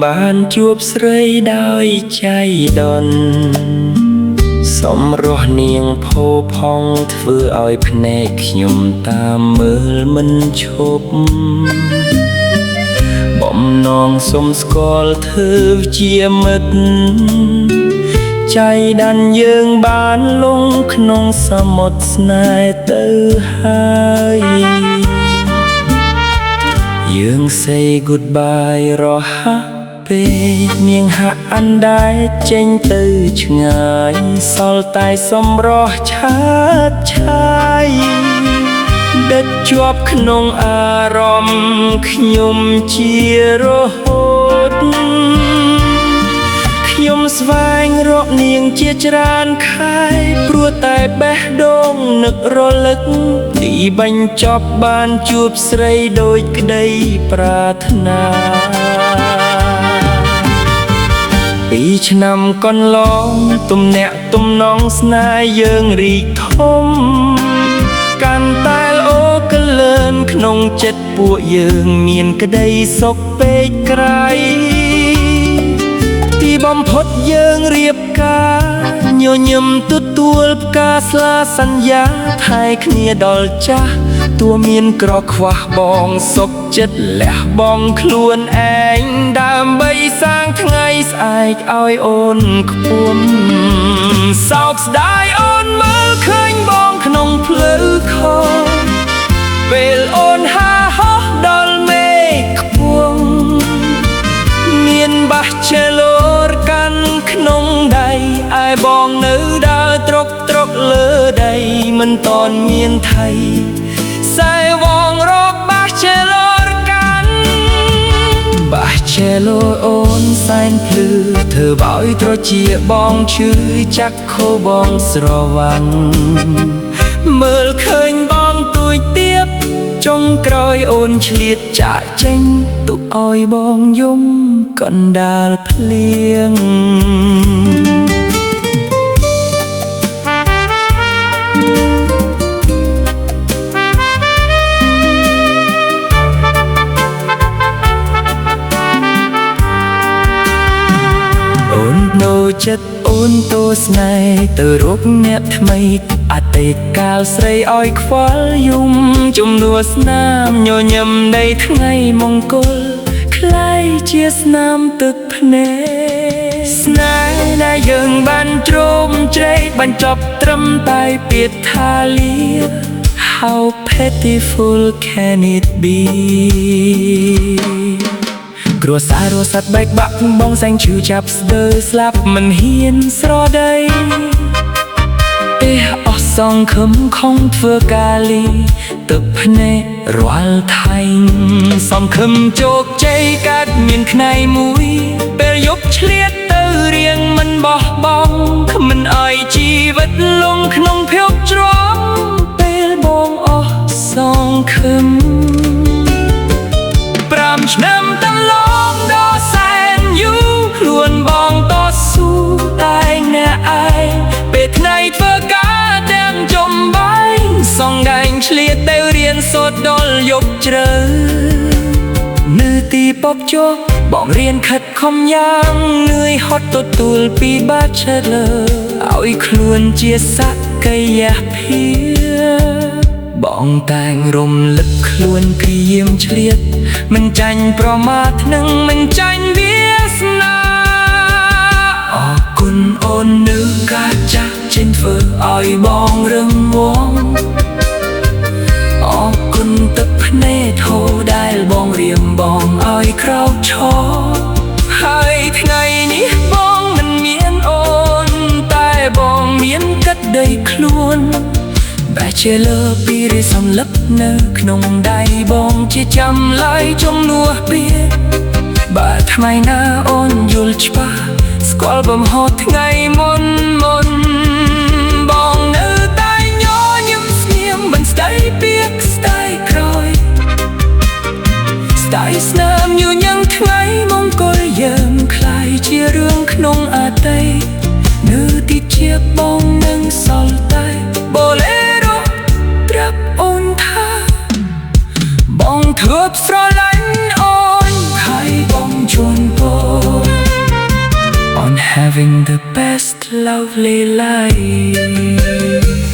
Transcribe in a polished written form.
បានជួបស្រីដោយใจដន់សម្រស់នាងផូផង់ធ្វើឲ្យភ្នែកខ្ញុំតាមមើលមិនឈប់បំណងសុំស្គាល់ធ្វើជាមិត្តใจដានយើងបានលងក្នុងសមុទ្រស្នេហ៍ទៅហើយយើង say goodbye រហ័សពេកនាងហាក់អណ្ដែតចេញទៅឆ្ងាយសល់តែសម្រស់ឆើតឆាយដិតជាប់ក្នុងអារម្មណ៍ខ្ញុំជារហូតខ្ញុំស្វែងរកនាងជាច្រើនខែព្រោះតែបេះដូងនឹករលឹកទីបញ្ចប់បានជួបស្រីដូចក្តីប្រាថ្នា2 ឆ្នាំកន្លងទំនាក់ទំនងស្នេហ៍យើងរីកធំកាន់តែល្អកលឿនក្នុងចិត្តពួកយើងមានក្តីសុខពេកក្រៃទីបំផុតយើងរៀបការញញឹមទទួលផ្កាស្លាសន្យាថែគ្នាដល់ចាស់តួមានក្រខ្វះបងសុខចិត្តលះបង់ខ្លួនឯងដើម្បីសាងថ្ងៃស្អែកឲ្យអូនខ្ពំសោកស្ដាយអូនមើលឃើញបងក្នុងផ្លូវខពេលអូនហាហោះដល់មេឃខ្ពស់មានបាសជេឡូរកាន់ក្នុងដៃឯបងនៅដើរត្រុកលើដីមិនតន់មានថៃសែវងរកបាសជេឡូរកាន់បាសជេឡូអូនសែនភ្លឺធ្វើឲ្យត្រជាបងឈឺចាក់ខោបងស្រវាំងមើលឃើញបងទួយទៀបចុងក្រោយអូនឆ្លៀតចាក់ចេញទុកឲ្យបងយំកណ្ដាលភ្លៀងអូនដូរចិត្តអូនតួស្នេហ៍ទៅរកអ្នកថ្មីអតីតកាលស្រីឲ្យខ្វល់យំជំនួសស្នាមញញឹមនៃថ្ងៃមង្គលคล้ายជាស្នាមទឹកភ្នែកស្នេហ៍ដែលយើងបានទ្រោមជ្រែកបញ្ចប់ត្រឹមតែពាក្យថាលា How pitiful can it be គ្រួសាររស់សត្វបែកបាក់បងសែងឈឺចាប់ស្ទើរស្លាប់មិនហ៊ានស្រដីអស់សងខឹមខំធ្វើកាលីទឹកភ្នែករាល់ថៃសងខឹមជោគជ័យកើតមានថ្ងៃមួយពេលយប់ឆ្លៀតទៅរៀងមិនបោះបង់គ្មិនឲ្យជីវិតលងក្នុងភាពជ្រាំពេលបងអស់សងខឹម5 ឆ្នាំតឡងដល់សែនយូរខ្លួនបងតស៊ូតែអ្នកឯងពេលថ្ងៃធ្វើការទាំងចំបាយសងដែងឆ្លៀតទៅរៀនសូត្រដល់យប់ជ្រៅនៅទីបបជោបងរៀនខិតខំយ៉ាងនឿយហត់ទទួលពីបាត់ឆ្លើឲ្យខ្លួនជាសក្យភាពបងតែងរំលឹកខ្លួនគ្រាមឆ្លៀតមិនចាញ់ប្រមាថនឹងមិនចាញ់វាសនាអរគុណអូននៅការចាស់ចេញធ្វើឲ្យបងរឹងមាំអរគុណទឹកភ្នែកហូរដែលបងរៀមបងឲ្យក្រោកឈរហើយថ្ងៃនេះបងមិនមានអូនតែបងមានកាត់ដីខ្លួនBachelor ពីរិះសំលឹកនៅក្នុងដៃបងជាចាំឡើយជំនួសពីបើថ្ងៃណាអូនយល់ច្បាស់ស្គាល់បំហត់ថ្ងៃមុនបងនៅតែញញឹមស្ងៀមមិនស្ដីពាក្យស្ដីក្រោយស្ដាយស្នាមញញឹមថ្ងៃមង្គលយើងคล้ายជារឿងក្នុងអតីតនៅទីជាបងនឹងសល់តែបូឡេប្រាប់អូនថាបងធើបស្រឡាញ់អូនហើយបងជូនពរ on having the best lovely life.